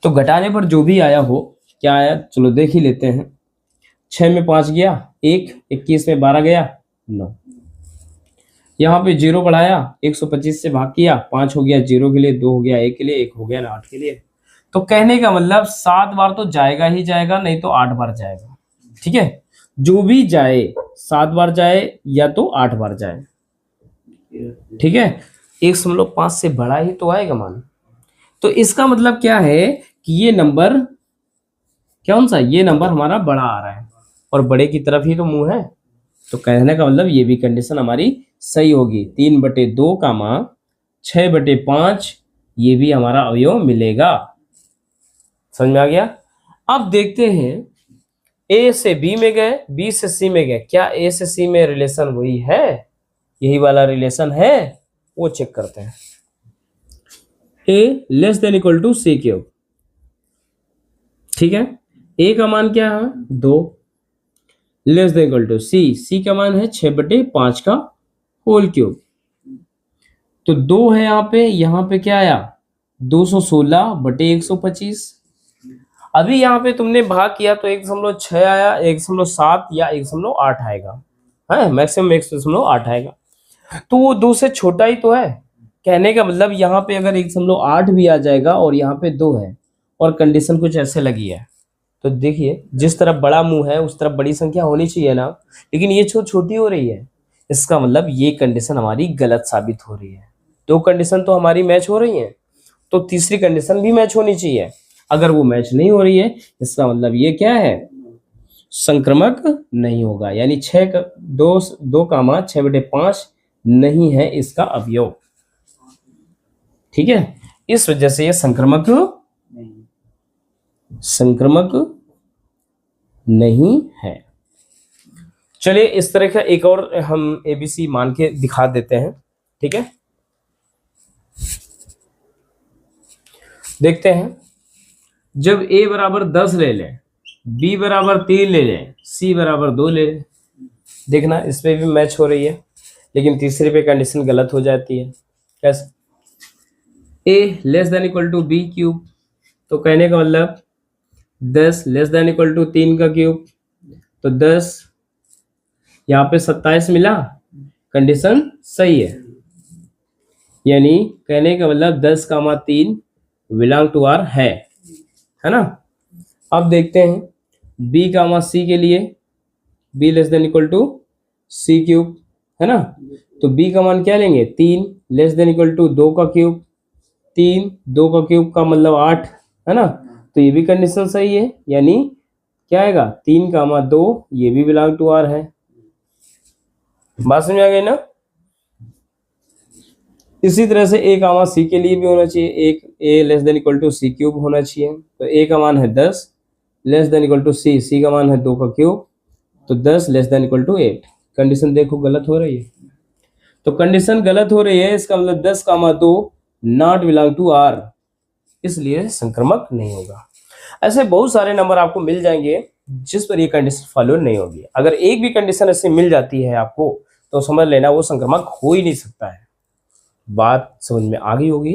तो घटाने पर जो भी आया हो, क्या आया चलो देख ही लेते हैं। 6 में 5 गया 1, 21 में 12 गया 9, यहाँ पे 0 बढ़ाया, 125 से भाग किया, 5 हो गया 0 के लिए, 2 हो गया 1 के लिए, 1 हो गया 8 के लिए। तो कहने का मतलब 7 बार तो जाएगा ही जाएगा, नहीं तो 8 बार जाएगा। ठीक है, जो भी जाए 7 बार जाए या तो 8 बार जाए। ठीक है, 1.5 से बड़ा ही तो आएगा मान। तो इसका मतलब क्या है कि ये नंबर कौन सा, ये नंबर हमारा बड़ा आ रहा है, और बड़े की तरफ ही तो मुंह है। तो कहने का मतलब ये भी कंडीशन हमारी सही होगी, 3/2 कामा 6/5, ये भी हमारा अवयव मिलेगा। समझ में आ गया? अब देखते हैं, ए से बी में गए, बी से सी में गए, क्या ए से सी में रिलेशन वही है, यही वाला रिलेशन है, वो चेक करते हैं। A less than equal to C cube, ठीक है, ए का मान क्या है 2, लेस देन इक्वल टू सी का मान है 6/5 का होल क्यूब। तो 2 है यहाँ पे क्या आया 216/125। अभी यहाँ पे तुमने भाग किया तो 1.6 आया, 1.7 या 1.8 आएगा, है मैक्सिमम 1.8 आएगा। तो वो 2 से छोटा ही तो है। कहने का मतलब यहाँ पे अगर 1.8 भी आ जाएगा और यहाँ पे 2 है और कंडीशन कुछ ऐसे लगी है, तो देखिए जिस तरफ बड़ा मुंह है उस तरफ बड़ी संख्या होनी चाहिए ना, लेकिन ये छोटी हो रही है, इसका मतलब ये कंडीशन हमारी गलत साबित हो रही है। 2 कंडीशन तो हमारी मैच हो रही है, तो तीसरी कंडीशन भी मैच होनी चाहिए। अगर वो मैच नहीं हो रही है, इसका मतलब ये क्या है, संक्रमक नहीं होगा, यानी 2 कामा 6/5 नहीं है इसका अवयव। ठीक है, इस वजह से ये संक्रमक नहीं है। चलिए इस तरह का एक और हम एबीसी मान के दिखा देते हैं। ठीक है, देखते हैं, जब a बराबर 10 ले लें, b बराबर 3 ले लें, c बराबर 2 ले लें, देखना इसमें भी मैच हो रही है, लेकिन तीसरे पे कंडीशन गलत हो जाती है। कैसे, a less than equal to B cube, तो कहने का मतलब 10 लेस देन इक्वल टू 3 का क्यूब, तो 10, यहाँ पे 27 मिला, कंडीशन सही है, यानी कहने का मतलब 10 कामा 3 बिलोंग टू आर है ना। अब देखते हैं b कामा c के लिए, b less than equal to C cube, है ना, तो b का मान क्या लेंगे 3 लेस देन इक्वल टू 2 का क्यूब, 3 2 का क्यूब का मतलब 8, है ना, तो ये भी कंडीशन सही है, यानी क्या आएगा 3 कामा 2, ये भी बिलोंग टू आर है। बात समझ आ गई ना। इसी तरह से ए कामा सी के लिए भी होना चाहिए, एक a less than equal to C cube होना चाहिए। तो ए का मान है 10 less than equal to c, c का मान है 2 का क्यूब, तो 10 less than equal to 8। Condition देखो गलत हो रही है, तो कंडीशन गलत हो रही है, इसका मतलब 10 कामा 2 नॉट बिलोंग टू आर, इसलिए संक्रमक नहीं होगा। ऐसे बहुत सारे नंबर आपको मिल जाएंगे जिस पर ये कंडीशन फॉलो नहीं होगी। अगर एक भी कंडीशन ऐसी मिल जाती है आपको तो समझ लेना वो संक्रमक हो ही नहीं सकता है। बात समझ में आ गई होगी।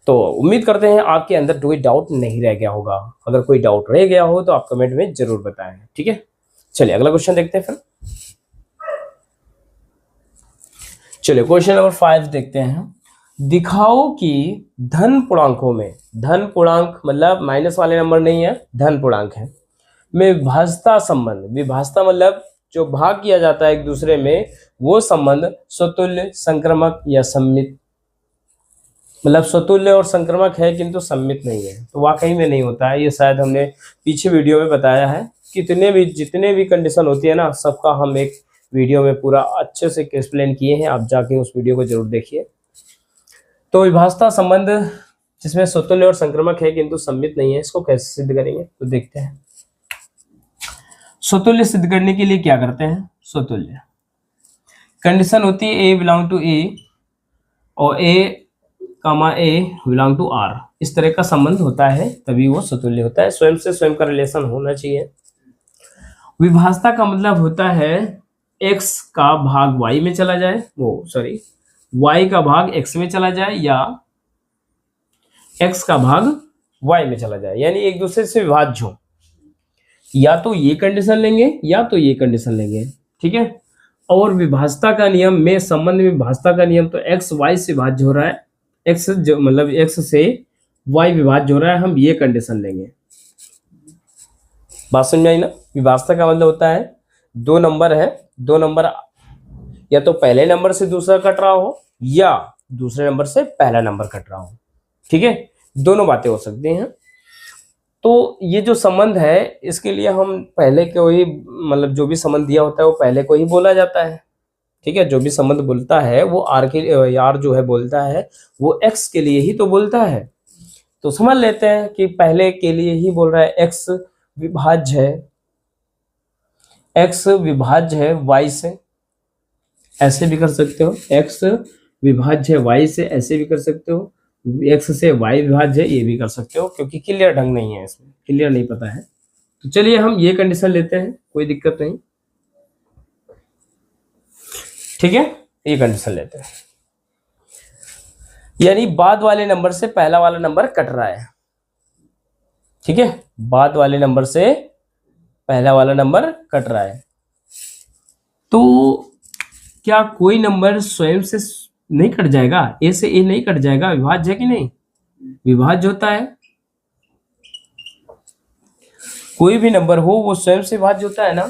तो उम्मीद करते हैं आपके अंदर कोई डाउट नहीं रह गया होगा। अगर कोई डाउट रह गया हो तो आप कमेंट में जरूर बताएं, ठीक है। चलिए अगला क्वेश्चन देखते हैं फिर। चलिए क्वेश्चन नंबर 5 देखते हैं। दिखाओ कि धन पूर्णांकों में, धन पूर्णांक मतलब माइनस वाले नंबर नहीं है, धन पूर्णांक है, में विभाज्यता संबंध, विभाज्यता मतलब जो भाग किया जाता है एक दूसरे में, वो संबंध स्वतुल्य, संक्रमक या सम्मित, मतलब स्वतुल्य और संक्रमक है किंतु सम्मित नहीं है, तो वाकई में नहीं होता है। ये शायद हमने पीछे वीडियो में बताया है। जितने भी कंडीशन होती है ना, सबका हम एक वीडियो में पूरा अच्छे से एक्सप्लेन किए हैं, आप जाके उस वीडियो को जरूर देखिए। तो विभाज्यता संबंध जिसमें स्वतुल्य और संक्रमक है किंतु सम्मित नहीं है, इसको कैसे सिद्ध करेंगे तो देखते हैं। स्वतुल्य सिद्ध करने के लिए क्या करते हैं, स्वतुल्य कंडीशन होती है ए बिलोंग टू ए और ए कामा ए बिलोंग टू आर, इस तरह का संबंध होता है तभी वो स्वतुल्य होता है। स्वयं से स्वयं का रिलेशन होना चाहिए। विभाज्यता का मतलब होता है x का भाग y में चला जाए, y का भाग x में चला जाए या x का भाग y में चला जाए, यानी एक दूसरे से विभाज्य हो। या तो ये कंडीशन लेंगे या तो ये कंडीशन लेंगे, ठीक है। और विभाज्यता का नियम में, संबंध में विभाज्यता का नियम तो x y से विभाज्य हो रहा है, x जो मतलब x से y विभाज्य हो रहा है, हम ये कंडीशन लेंगे। बात समझ में आई ना। विभाज्यता का मतलब होता है दो नंबर है, दो नंबर या तो पहले नंबर से दूसरा कट रहा हो या दूसरे नंबर से पहला नंबर कट रहा हो, ठीक है, दोनों बातें हो सकती हैं। तो ये जो संबंध है इसके लिए हम पहले को ही, मतलब जो भी संबंध दिया होता है वो पहले को ही बोला जाता है, ठीक है। जो भी संबंध बोलता है वो आर जो है बोलता है वो एक्स के लिए ही तो बोलता है। तो समझ लेते हैं कि पहले के लिए ही बोल रहा है, एक्स विभाज्य है, एक्स विभाज्य है वाई से, ऐसे भी कर सकते हो, एक्स विभाज्य है वाई से, ऐसे भी कर सकते हो, एक्स से वाई विभाज्य है, ये भी कर सकते हो, क्योंकि क्लियर ढंग नहीं है, इसमें क्लियर नहीं पता है। तो चलिए हम ये कंडीशन लेते हैं, कोई दिक्कत नहीं, ठीक है। ये कंडीशन लेते हैं, यानी बाद वाले नंबर से पहला वाला नंबर कट रहा है, ठीक है, बाद वाले नंबर से पहला वाला नंबर कट रहा है। तो क्या कोई नंबर स्वयं से नहीं कट जाएगा, ए से ए नहीं कट जाएगा, विभाज्य है कि नहीं, विभाज्य होता है। कोई भी नंबर हो वो स्वयं से विभाज्य होता है ना।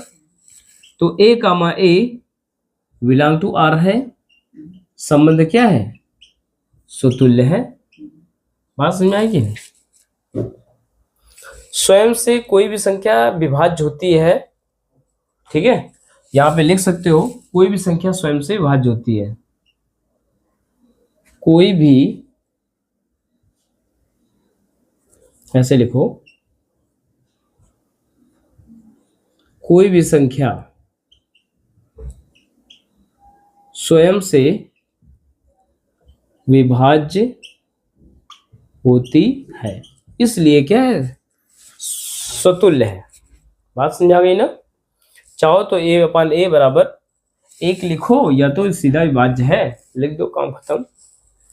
तो ए कामा ए बिलोंग टू आर है, संबंध क्या है, स्वतुल्य है। बात समझ में आएगी। स्वयं से कोई भी संख्या विभाज्य होती है, ठीक है, यहां पे लिख सकते हो कोई भी संख्या स्वयं से विभाज्य होती है, कोई भी, ऐसे लिखो, कोई भी संख्या स्वयं से विभाज्य होती है, इसलिए क्या है, स्वतुल्य है। बात समझा गई ना। चाहो तो ए अपान ए बराबर एक लिखो, या तो सीधा विभाज्य है लिख दो, काम खत्म।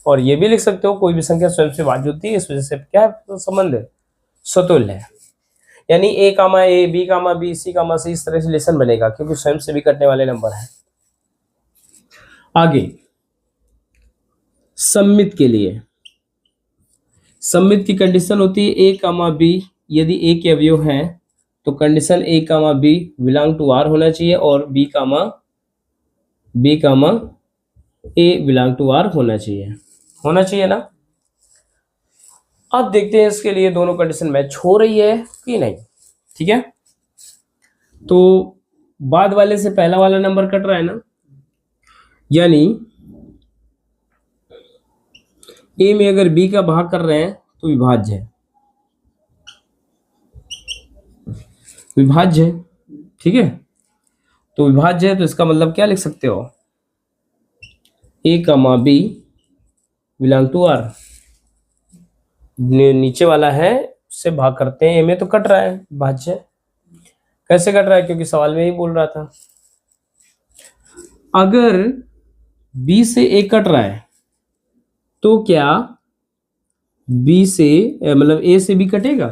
और ये भी लिख सकते हो कोई भी संख्या स्वयं से विभाज्य होती है, इस वजह से क्या है, संबंध स्वतुल्य है। यानी A comma A, B comma B, सी कामा सी, इस तरह से रिलेशन बनेगा, क्योंकि स्वयं से भी कटने वाले नंबर है। आगे सम्मित के लिए, सम्मित की कंडीशन होती है ए कामा बी, यदि ए के अवयव हैं तो condition A comma B belong to R होना चाहिए और B comma A belong to R होना चाहिए ना। अब देखते हैं इसके लिए दोनों कंडीशन मैच हो रही है कि नहीं, ठीक है। तो बाद वाले से पहला वाला नंबर कट रहा है ना, यानी ए में अगर बी का भाग कर रहे हैं तो विभाज्य है, विभाज्य है, ठीक है। तो विभाज्य है तो इसका मतलब क्या लिख सकते हो, ए कमा बी बिलोंग टू आर। नीचे वाला है उससे भाग करते हैं, ए में तो कट रहा है, विभाज्य। कैसे कट रहा है, क्योंकि सवाल में ही बोल रहा था। अगर बी से ए कट रहा है तो क्या बी से मतलब ए से बी कटेगा?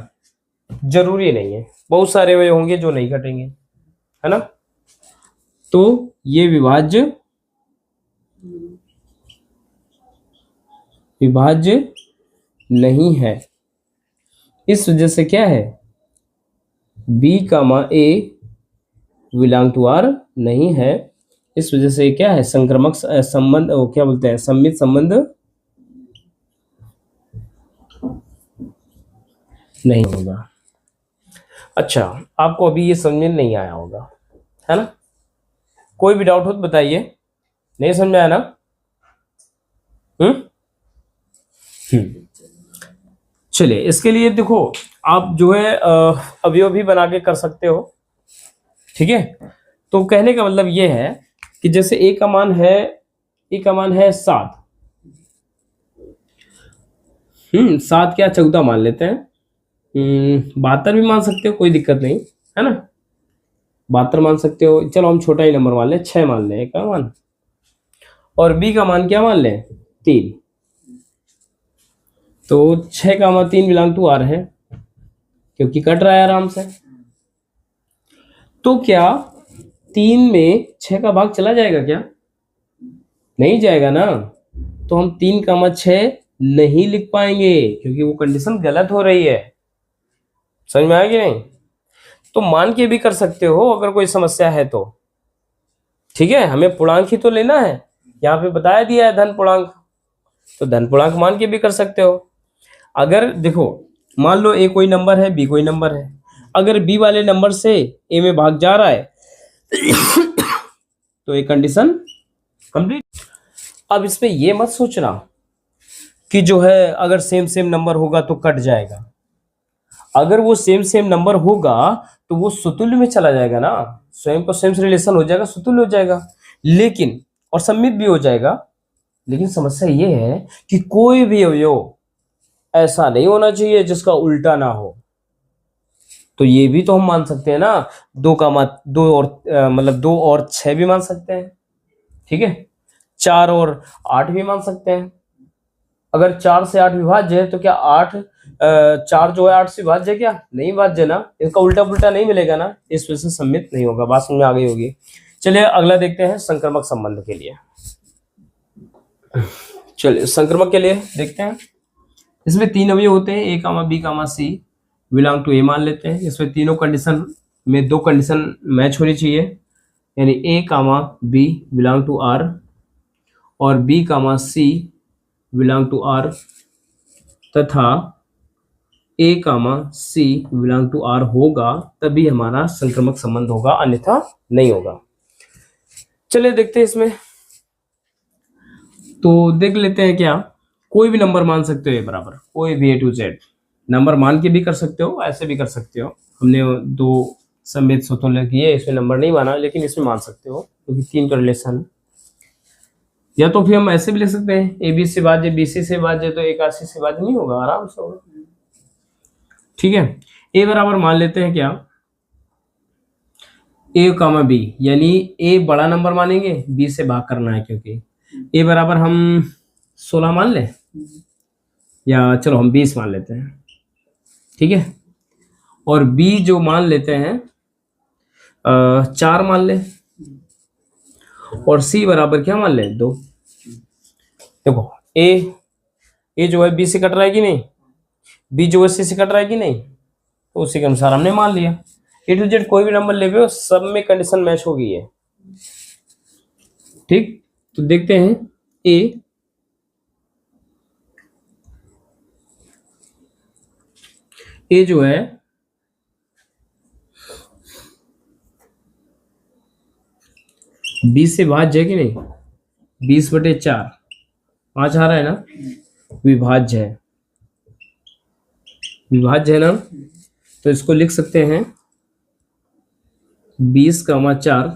जरूरी नहीं है, बहुत सारे वे होंगे जो नहीं कटेंगे, है ना। तो ये विभाज्य विभाज्य नहीं है, इस वजह से क्या है, B comma A belong to R नहीं है। इस वजह से क्या है, संक्रामक संबंध, क्या बोलते हैं, सम्मित संबंध नहीं होगा। अच्छा, आपको अभी ये समझ में नहीं आया होगा, है ना। कोई भी डाउट हो तो बताइए, नहीं समझ में आया ना? चलिए, इसके लिए देखो, आप जो है अवयव भी बना के कर सकते हो, ठीक है। तो कहने का मतलब ये है कि जैसे ए का मान है, ए का मान है 7, 7 क्या 14 मान लेते हैं, 72 भी मान सकते हो, कोई दिक्कत नहीं, है ना। 72 मान सकते हो, चलो हम छोटा ही नंबर मान लें, 6 मान लें ए का मान, और बी का मान क्या मान लें, 3। तो 6 का मान 3 बिलोंग टू आर है, क्योंकि कट रहा है आराम से। तो क्या 3 में 6 का भाग चला जाएगा क्या? नहीं जाएगा ना। तो हम 3 का मान 6 नहीं लिख पाएंगे, क्योंकि वो कंडीशन गलत हो रही है। समझ में आया कि नहीं? तो मान के भी कर सकते हो अगर कोई समस्या है तो, ठीक है। हमें पूर्णांक ही तो लेना है, यहाँ पे बताया दिया है धन पूर्णांक, तो धन पूर्णांक मान के भी कर सकते हो। अगर देखो, मान लो ए कोई नंबर है, बी कोई नंबर है, अगर बी वाले नंबर से ए में भाग जा रहा है तो ये कंडीशन कंप्लीट। अब इसमें ये मत सोचना कि जो है अगर सेम सेम नंबर होगा तो कट जाएगा। अगर वो सेम सेम नंबर होगा तो वो सुतुल्य में चला जाएगा ना, स्वयं को सेम से रिलेशन हो जाएगा, सुतुल्य हो जाएगा, लेकिन और सम्मित भी हो जाएगा। लेकिन समस्या ये है कि कोई भी अवयव ऐसा नहीं होना चाहिए जिसका उल्टा ना हो। तो ये भी तो हम मान सकते हैं ना, 2 का मान 2 और मतलब 2 और 6 भी मान सकते हैं, ठीक है। 4 और 8 भी मान सकते हैं। अगर 4 से 8 विभाज्य है तो क्या 4 जो है 8 से विभाज्य है क्या? नहीं विभाज्य ना, इसका उल्टा पुल्टा नहीं मिलेगा ना, इस वजह से सम्मित नहीं होगा। बात समझ में आ गई होगी। चलिए अगला देखते हैं संक्रमक संबंध के लिए। चलिए संक्रमक के लिए देखते हैं। इसमें 3 अवयव होते हैं, a comma b comma C belong to A मान लेते हैं। इसमें तीनों कंडीशन में 2 कंडीशन मैच होनी चाहिए, यानी A comma B belong to R और B comma C belong to R, तथा A comma C belong to R होगा, तभी हमारा संक्रमक संबंध होगा, अन्यथा नहीं होगा। चलिए देखते हैं इसमें, तो देख लेते हैं। क्या कोई भी नंबर मान सकते हो ए बराबर, कोई भी A to Z नंबर मान के भी कर सकते हो, ऐसे भी कर सकते हो। हमने 2 सम्मित स्वतुल्य किए, इसमें नंबर नहीं माना, लेकिन इसमें मान सकते हो क्योंकि 3 का रिलेशन है। या तो फिर हम ऐसे भी लिख सकते हैं, ए बी से भाज्य बी सी से भाज्य तो 81 से भाज्य नहीं होगा, आराम से होगा, ठीक है। ए बराबर मान लेते हैं क्या, ए कामा बी, यानी ए बड़ा नंबर मानेंगे, बी से भाग करना है, क्योंकि ए बराबर हम 16 मान लें, या चलो हम 20 मान लेते हैं, ठीक है। और बी जो मान लेते हैं 4 मान लें, और सी बराबर क्या मान लें 2। देखो ए जो है बी से कट रहा है कि नहीं, बी जो है सी से कट रहा है कि नहीं, तो उसी के अनुसार हमने मान लिया। A to Z कोई भी नंबर ले हो, सब में कंडीशन मैच हो गई है, ठीक। तो देखते हैं ए जो है 20 से भाज्य है कि नहीं, 20/4, 5 आ रहा है ना, विभाज्य है, विभाज्य है ना। तो इसको लिख सकते हैं 20,4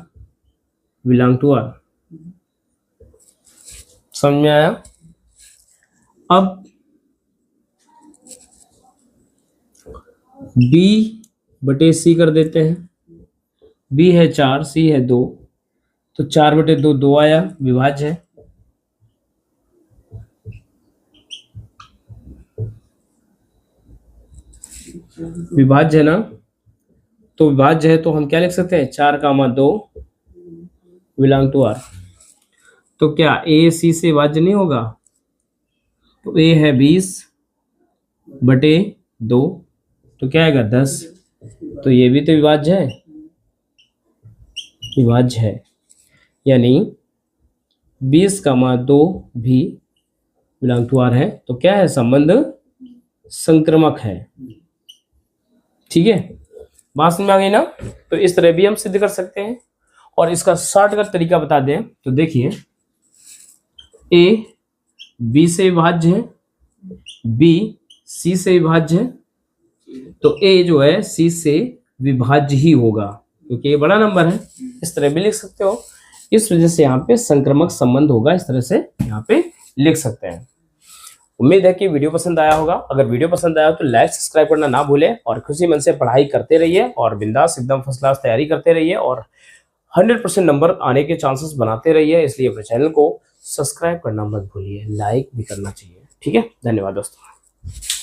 बिलोंग टू आर। समझ में आया। अब B/C कर देते हैं। B है 4, C है 2, तो 4/2 2 आया, विभाज्य है। विभाज्य है ना, तो विभाज्य है तो हम क्या लिख सकते हैं, 4,2 बिलोंग टू आर। तो क्या A C से विभाज्य नहीं होगा, तो A है 20/2, तो क्या आएगा 10, तो ये भी तो विभाज्य है, विभाज्य है। यानी 20,2 भी बिलोंग टू आर है, तो क्या है, संबंध संक्रमक है। ठीक है, बात समझ में आ गई ना। तो इस तरह भी हम सिद्ध कर सकते हैं। और इसका शॉर्टकट तरीका बता दें तो देखिए, A B से विभाज्य है, B C से विभाज्य है, तो A जो है C से विभाज्य ही होगा क्योंकि ये बड़ा नंबर है। इस तरह भी लिख सकते हो, इस वजह से यहाँ पे संक्रमक संबंध होगा, इस तरह से यहाँ पे लिख सकते हैं। उम्मीद है कि वीडियो पसंद आया होगा। अगर वीडियो पसंद आया तो लाइक सब्सक्राइब करना ना भूलें और खुशी मन से पढ़ाई करते रहिए और बिंदास एकदम फर्स्ट क्लास तैयारी करते रहिए और 100% नंबर आने के चांसेस बनाते रहिए। इसलिए अपने चैनल को सब्सक्राइब करना मत भूलिए, लाइक भी करना चाहिए। ठीक है, धन्यवाद दोस्तों।